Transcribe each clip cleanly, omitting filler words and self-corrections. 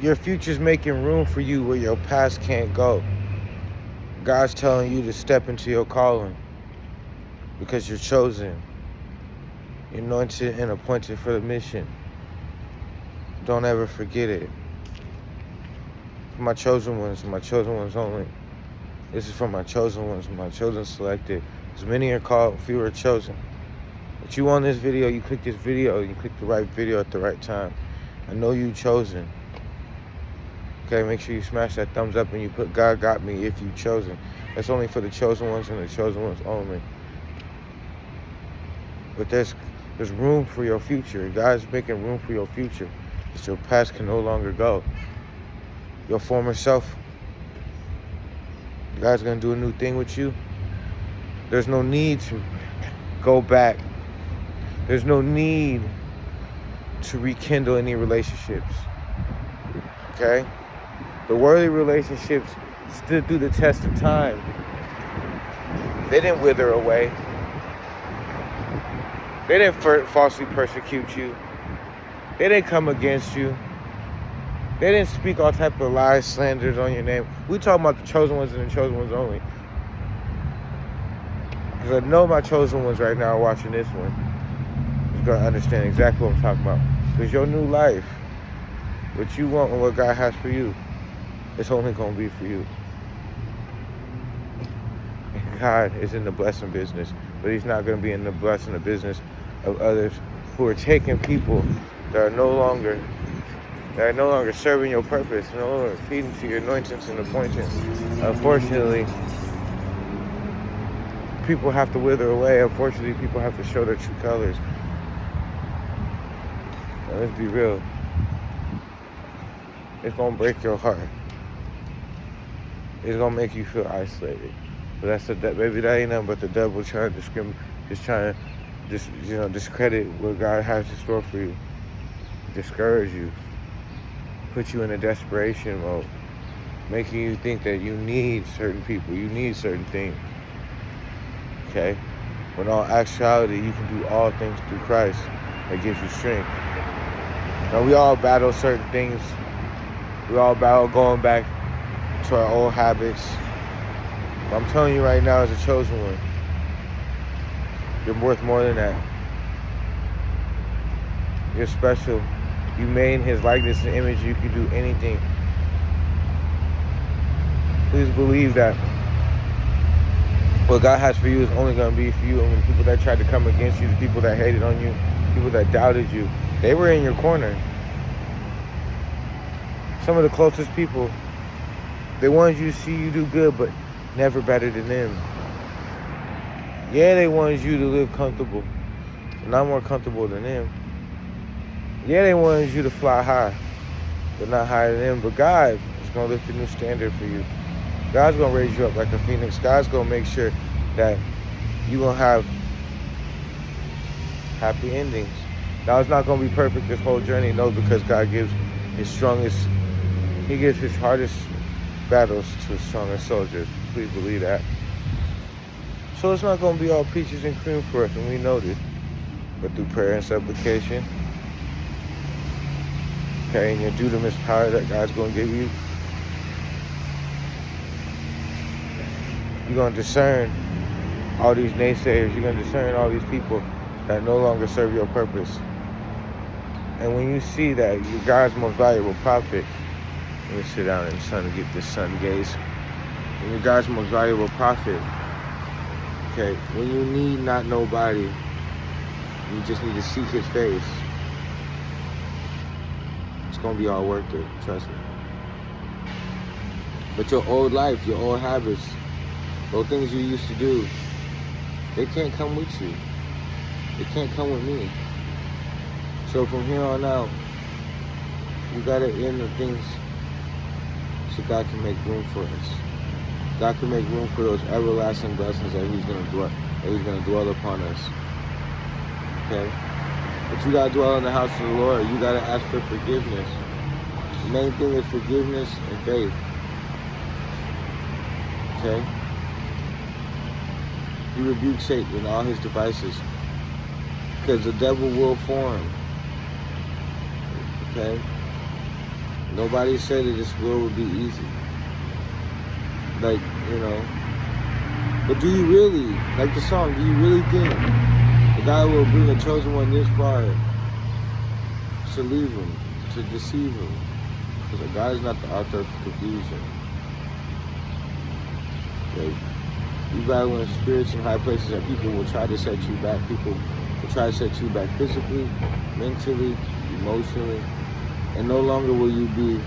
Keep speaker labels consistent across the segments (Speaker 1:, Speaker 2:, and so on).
Speaker 1: Your future's making room for you where your past can't go. God's telling you to step into your calling because you're chosen. You're anointed and appointed for the mission. Don't ever forget it. For my chosen ones only. This is for my chosen ones, my chosen selected. As many are called, few are chosen. But you on this video, you click this video, you click the right video at the right time. I know you chosen. Okay, make sure you smash that thumbs up and you put God got me if you chosen. That's only for the chosen ones and the chosen ones only. But there's room for your future. God's making room for your future. Because your past can no longer go. Your former self, God's going to do a new thing with you. There's no need to go back. There's no need to rekindle any relationships. Okay? The worldly relationships stood through the test of time. They didn't wither away. They didn't falsely persecute you. They didn't come against you. They didn't speak all type of lies, slanders on your name. We talking about the chosen ones and the chosen ones only. Because I know my chosen ones right now are watching this one. Is going to understand exactly what I'm talking about. Because your new life, what you want and what God has for you, it's only going to be for you. And God is in the blessing business, but he's not going to be in the blessing of business of others who are taking people that are no longer serving your purpose, no longer feeding to your anointings and appointings. Unfortunately, people have to wither away. Unfortunately, people have to show their true colors. Now, let's be real. It's going to break your heart. It's going to make you feel isolated. But maybe that ain't nothing but the devil trying to discredit what God has in store for you. Discourage you. Put you in a desperation mode. Making you think that you need certain people. You need certain things. Okay? When all actuality, you can do all things through Christ that gives you strength. Now, we all battle certain things. We all battle going back to our old habits. But I'm telling you right now, as a chosen one, you're worth more than that. You're special. You made in his likeness and image. You can do anything. Please believe that what God has for you is only going to be for you. And the people that tried to come against you, the people that hated on you, people that doubted you, they were in your corner. Some of the closest people, they wanted you to see you do good, but never better than them. Yeah, they wanted you to live comfortable, but not more comfortable than them. Yeah, they wanted you to fly high, but not higher than them. But God is going to lift a new standard for you. God's going to raise you up like a phoenix. God's going to make sure that you're going to have happy endings. Now, it's not going to be perfect this whole journey, no, because God gives his strongest, he gives his hardest battles to his strongest soldiers. Please believe that. So it's not going to be all peaches and cream for us, and we know this. But through prayer and supplication, okay, and your dunamis power that God's going to give you, you're going to discern all these naysayers. You're going to discern all these people that no longer serve your purpose. And when you see that you're God's most valuable prophet, let me sit down in the sun and get this sun gaze. When you're God's most valuable prophet, okay, when you need not nobody, you just need to seek his face. It's going to be all worth it, trust me. But your old life, your old habits, those things you used to do, they can't come with you. They can't come with me. So from here on out, we gotta end the things so God can make room for us. God can make room for those everlasting blessings that he's gonna dwell upon us. Okay? But you gotta dwell in the house of the Lord. You gotta ask for forgiveness. The main thing is forgiveness and faith. Okay? You rebuke Satan and all his devices. Because the devil will form. Okay? Nobody said that this world would be easy. Like, you know. But do you really, like the song, do you really think the God will bring a chosen one this far to leave him, to deceive him? Because God is not the author of confusion. Like, you battle in spirits in high places and people will try to set you back. People will try to set you back physically, mentally, emotionally. And no longer will you be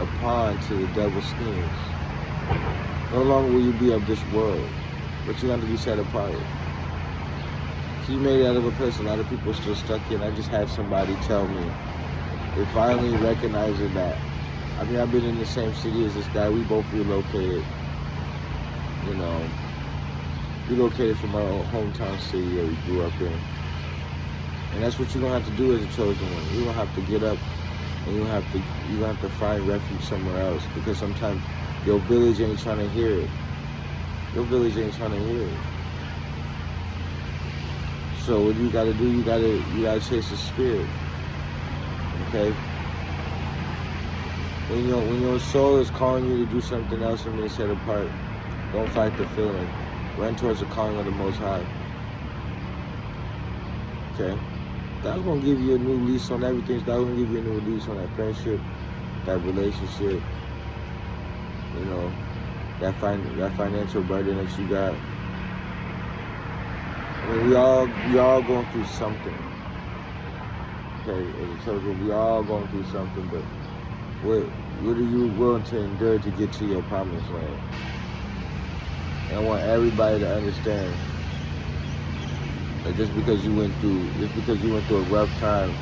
Speaker 1: a pawn to the devil's schemes. No longer will you be of this world, but you're going to be set apart. So you made it out of a place a lot of people are still stuck in. I just had somebody tell me, they finally recognizing that. I mean, I've been in the same city as this guy. We both relocated, you know, relocated from our own hometown city that we grew up in. And that's what you're going to have to do as a chosen one. You're going to have to get up and you're going to have to find refuge somewhere else, because sometimes your village ain't trying to hear it. Your village ain't trying to hear it. So what you gotta do, you gotta chase the spirit. Okay? When your soul is calling you to do something else and being set apart, don't fight the feeling. Run towards the calling of the Most High. Okay? God's gonna give you a new lease on everything. God's gonna give you a new lease on that friendship, that relationship. You know, that financial burden that you got. I mean, we all going through something. Okay, as a chosen, we all going through something, but what are you willing to endure to get to your promised land? And I want everybody to understand that just because you went through a rough time,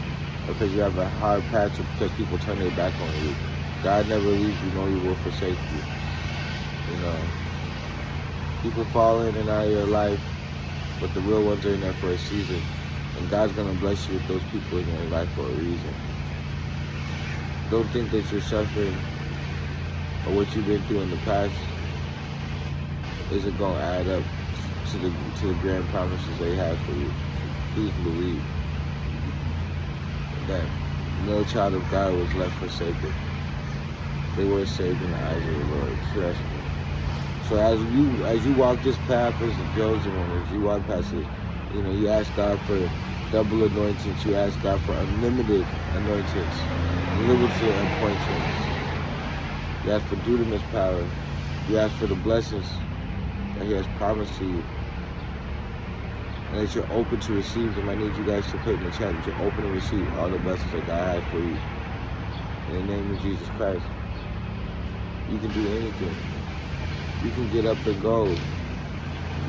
Speaker 1: or because you have a hard patch, or because people turn their back on you, God never leaves you, nor He will forsake you. You know, people fall in and out of your life, but the real ones are in there for a season, and God's gonna bless you with those people in your life for a reason. Don't think that you're suffering or what you've been through in the past isn't gonna add up to the grand promises they have for you. Please believe that no child of God was left forsaken. They were saved in the eyes of the Lord. Trust me. So as you walk this path as a chosen one, as you walk past it, you know, you ask God for double anointings, you ask God for unlimited anointings, unlimited appointments. You ask for dunamis power. You ask for the blessings that He has promised to you. And that you're open to receive them. I need you guys to put in the chat that you're open to receive all the blessings that God has for you. In the name of Jesus Christ. You can do anything. You can get up and go.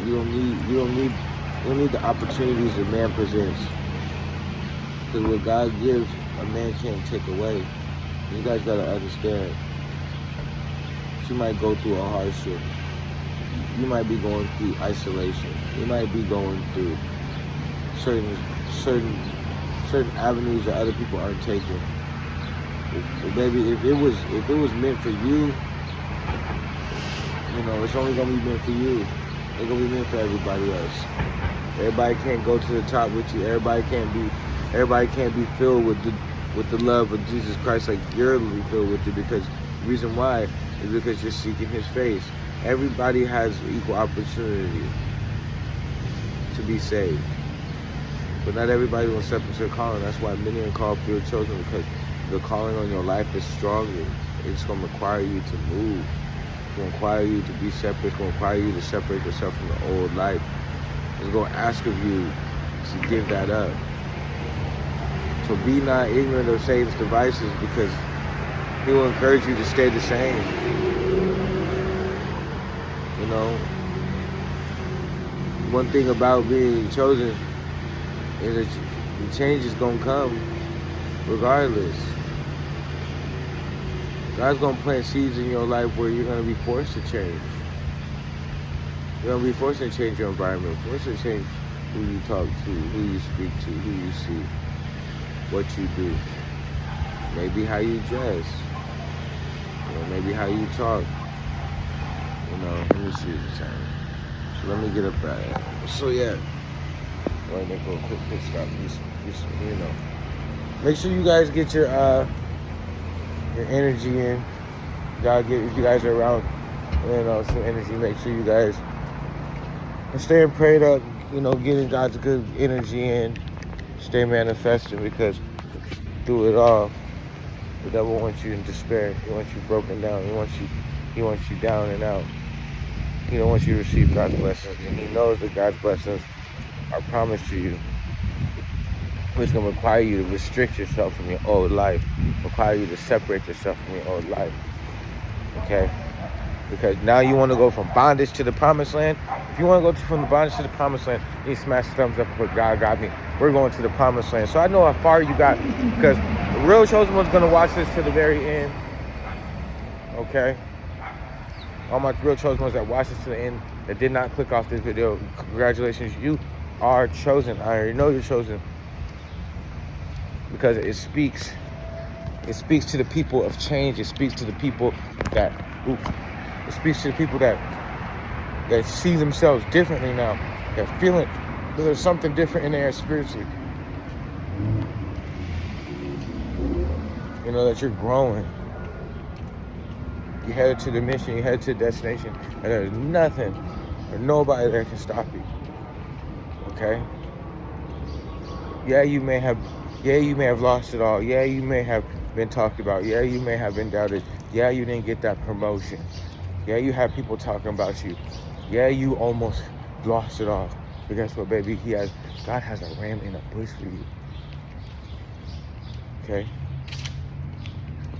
Speaker 1: You don't need the opportunities that man presents. Because what God gives, a man can't take away. You guys gotta understand. You might go through a hardship. You might be going through isolation. You might be going through certain avenues that other people aren't taking. But baby, if it was meant for you, you know, it's only gonna be meant for you. It's gonna be meant for everybody else. Everybody can't go to the top with you. Everybody can't be filled with the love of Jesus Christ like you're filled with it, because the reason why is because you're seeking His face. Everybody has equal opportunity to be saved. But not everybody will step into their calling. That's why many are called, few are chosen, because the calling on your life is stronger. It's going to require you to move. It's going to require you to be separate. It's going to require you to separate yourself from the old life. It's going to ask of you to give that up. So be not ignorant of Satan's devices, because he will encourage you to stay the same. You know, one thing about being chosen is that the change is going to come regardless. God's going to plant seeds in your life where you're going to be forced to change. You're going to be forced to change your environment, forced to change who you talk to, who you speak to, who you see, what you do. Maybe how you dress. You know, maybe how you talk. You know, let me see the time. So let me get up out of here. So yeah. Right, let's go quick stop. You know. Make sure you guys get your your energy in. God, if you guys are around, some energy, make sure you guys stay prayed up, getting God's good energy in, stay manifesting, because through it all, the devil wants you in despair. He wants you broken down. He wants you down and out. He don't want you to receive God's blessings, and he knows that God's blessings are promised to you. It's going to require you to restrict yourself from your old life, require you to separate yourself from your old life, okay? Because now you want to go from bondage to the promised land. If you want to go from the bondage to the promised land, you smash the thumbs up and put God got me. We're going to the promised land. So I know how far you got, because the real chosen one's going to watch this to the very end, okay? All my real chosen ones that watch this to the end, that did not click off this video, congratulations, you are chosen. I already know you're chosen, because it speaks to the people of change. It speaks to the people that see themselves differently now. They're feeling there's something different in there spiritually. That you're growing. You're headed to the mission, you're headed to the destination, and there's nothing or nobody that can stop you. Okay? Yeah, you may have lost it all. Yeah, you may have been talked about. Yeah, you may have been doubted. Yeah, you didn't get that promotion. Yeah, you had people talking about you. Yeah, you almost lost it all. But guess what, baby? God has a ram in a bush for you. Okay?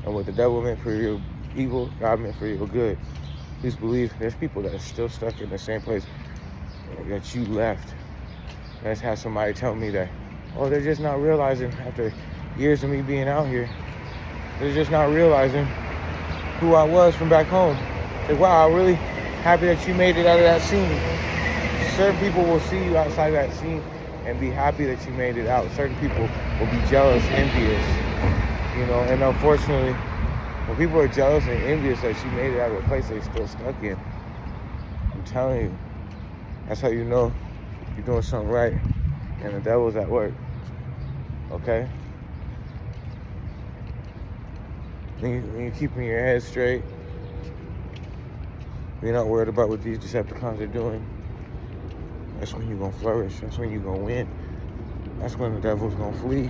Speaker 1: And what the devil meant for your evil, God meant for your good. Please believe there's people that are still stuck in the same place that you left. I just had somebody tell me that, they're just not realizing, after years of me being out here, they're just not realizing who I was from back home. Like, wow, I'm really happy that you made it out of that scene. Certain people will see you outside that scene and be happy that you made it out. Certain people will be jealous, envious, and unfortunately, when people are jealous and envious that you made it out of a place they're still stuck in, I'm telling you, that's how you know you're doing something right and the devil's at work. Okay? When you're keeping your head straight, you're not worried about what these Decepticons are doing, that's when you're going to flourish. That's when you're going to win. That's when the devil's going to flee.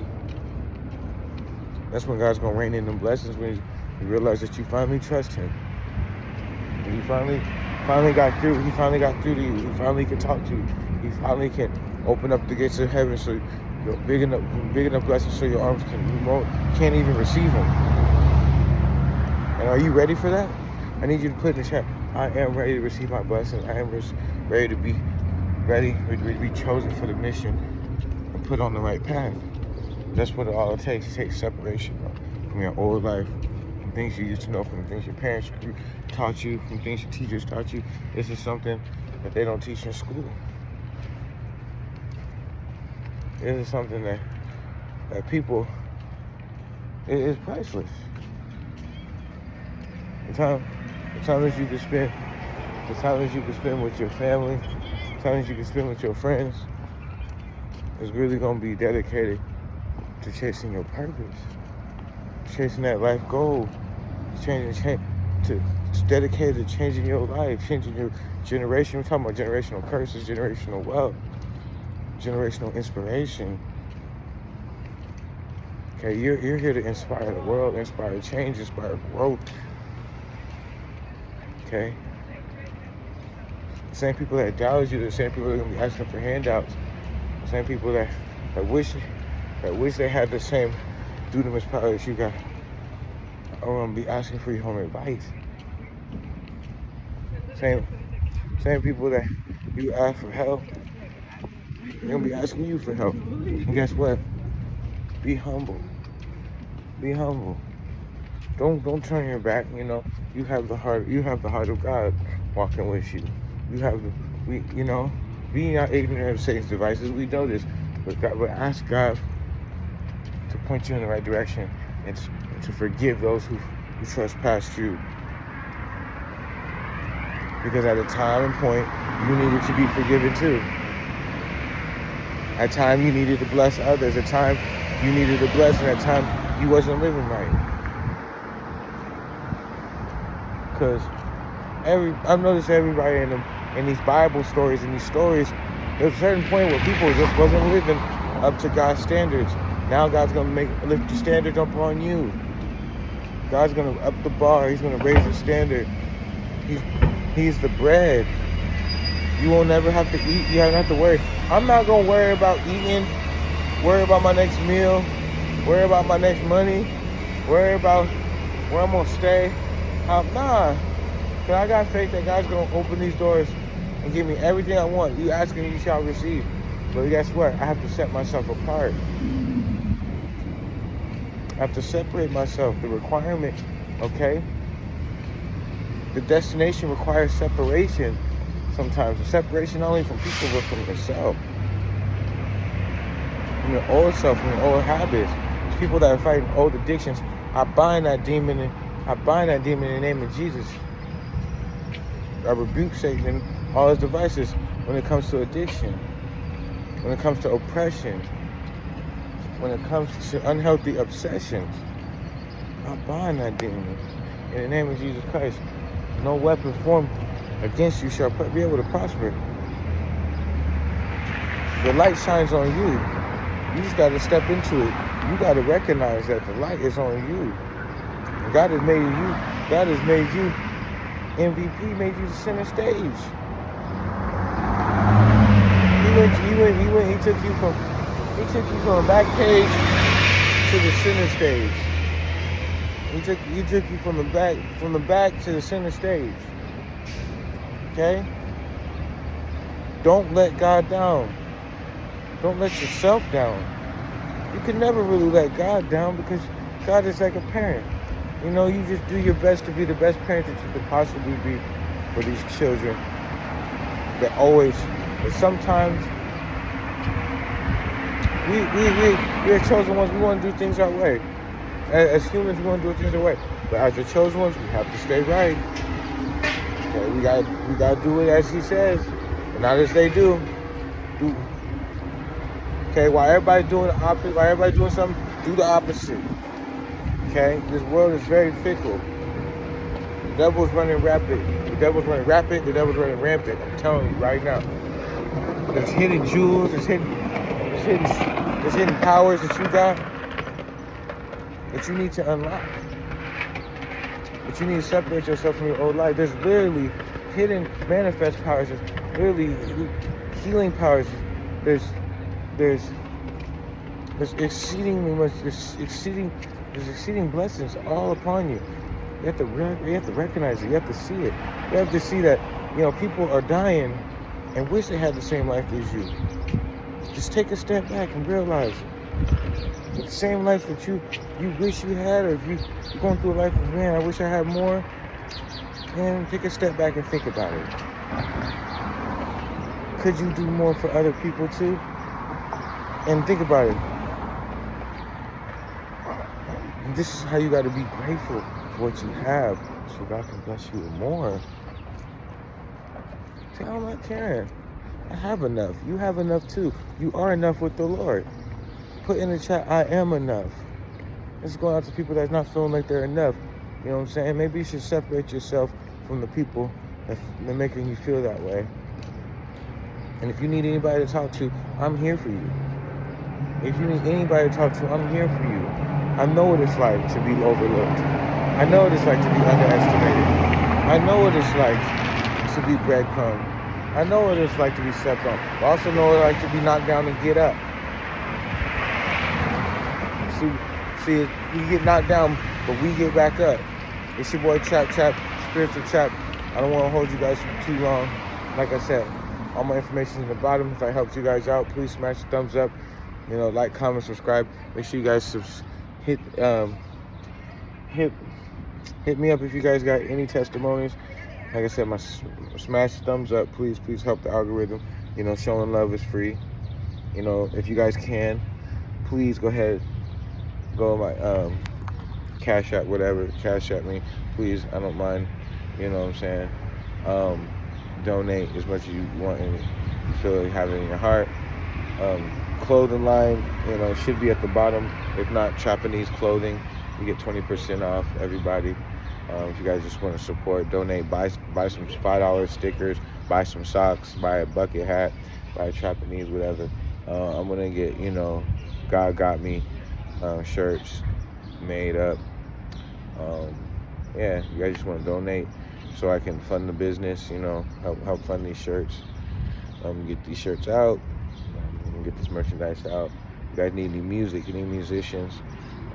Speaker 1: That's when God's going to rain in them blessings, when you realize that you finally trust him. When you finally got through. He finally got through to you. He finally can talk to you. He finally can open up the gates of heaven so you're big enough blessings so your arms can't even receive them. And are you ready for that? I need you to put in the chat, I am ready to receive my blessings. I am ready to be chosen for the mission and put on the right path. That's what it takes. It takes separation from your old life, from things you used to know, from things your parents taught you, from things your teachers taught you. This is something that they don't teach in school. This is something that people, it is priceless. The time that you can spend with your family, the time that you can spend with your friends, is really going to be dedicated to chasing your purpose, chasing that life goal, it's dedicated to changing your life, changing your generation. We're talking about generational curses, generational wealth, generational inspiration. Okay, you're here to inspire the world, inspire change, inspire growth. Okay? The same people that doubted you, the same people that are going to be asking for handouts, the same people that wish they had the same dunamis power that you got, are going to be asking for your home advice. Same people that you ask for help, they're going to be asking you for help. And guess what? Be humble. Be humble. Don't turn your back. You have the heart of God walking with you. Be not ignorant of Satan's devices. We know this, but ask God to point you in the right direction and to forgive those who trespassed you. Because at a time and point, you needed to be forgiven too. At time you needed to bless others. At time you needed a blessing. At time you wasn't living right. because I've noticed everybody in these Bible stories, in these stories, there's a certain point where people just wasn't living up to God's standards. Now God's gonna lift the standard up on you. God's gonna up the bar. He's gonna raise the standard. He's the bread. You won't never have to eat. You don't have to worry. I'm not gonna worry about eating. Worry about my next meal. Worry about my next money. Worry about where I'm gonna stay. Nah. Cause I got faith that God's gonna open these doors and give me everything I want. You ask and you shall receive. But guess what? I have to set myself apart. I have to separate myself. The requirement, okay? The destination requires separation sometimes. A separation not only from people, but from yourself. From your old self, from your old habits. There's people that are fighting old addictions. I bind that demon in the name of Jesus. I rebuke Satan and all his devices when it comes to addiction, when it comes to oppression, when it comes to unhealthy obsessions. I bind that demon in the name of Jesus Christ. No weapon formed against you shall be able to prosper. The light shines on you. You just got to step into it. You got to recognize that the light is on you. And God has made you MVP, made you the center stage. He took you from the back page to the center stage. He took you from the back to the center stage. Okay? Don't let God down. Don't let yourself down. You can never really let God down because God is like a parent. You know, you just do your best to be the best parent that you could possibly be for these children. But sometimes we are chosen ones. We want to do things our way. As humans, we want to do things our way. But as the chosen ones, we have to stay right. Okay, we gotta do it as He says, and not as they do. Okay, while everybody doing the opposite, while everybody doing something, do the opposite. Okay, this world is very fickle. The devil's running rapid. The devil's running rampant. I'm telling you right now. There's hidden jewels. There's hidden powers that you got that you need to unlock. But you need to separate yourself from your old life. There's literally hidden manifest powers. There's literally healing powers. There's exceeding blessings all upon you. You have to recognize it. You have to see it. You have to see that, people are dying and wish they had the same life as you. Just take a step back and realize the same life that you wish you had, or if you're going through a life of, man, I wish I had more, and take a step back and think about it. Could you do more for other people too? And think about it. This is how you got to be grateful for what you have, so God can bless you with more. See, I'm not caring. I have enough. You have enough too. You are enough with the Lord. Put in the chat, I am enough. This is going out to people that's not feeling like they're enough. You know what I'm saying? Maybe you should separate yourself from the people that are making you feel that way. And if you need anybody to talk to, I'm here for you. If you need anybody to talk to, I'm here for you. I know what it's like to be overlooked. I know what it's like to be underestimated. I know what it's like to be breadcrumbed. I know what it's like to be stepped on. I also know what it's like to be knocked down and get up. See, we get knocked down, but we get back up. It's your boy Chap, Spiritual Chap. I don't want to hold you guys for too long. Like I said, all my information is in the bottom. If that helps you guys out, please smash the thumbs up. Like, comment, subscribe. Make sure you guys hit me up if you guys got any testimonies. Like I said, smash the thumbs up. Please help the algorithm. Showing love is free. If you guys can, please go ahead, go my Cash App, whatever. Cash App me, please. I don't mind. You know what I'm saying? Donate as much as you want and you feel like having in your heart. Clothing line, should be at the bottom. If not, Trapanese clothing, you get 20% off, everybody. If you guys just want to support, donate, buy some $5 stickers, buy some socks, buy a bucket hat, buy a Trapanese, whatever. I'm gonna get, God got me shirts made up. Um, yeah, you guys just want to donate so I can fund the business, help fund these shirts. Get these shirts out, get this merchandise out. You guys need any music, any musicians?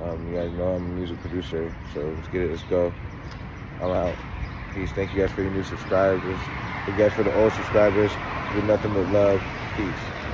Speaker 1: You guys know I'm a music producer, so let's get it, let's go. I'm out. Peace. Thank you guys for your new subscribers. Thank you guys for the old subscribers. Do nothing but love. Peace.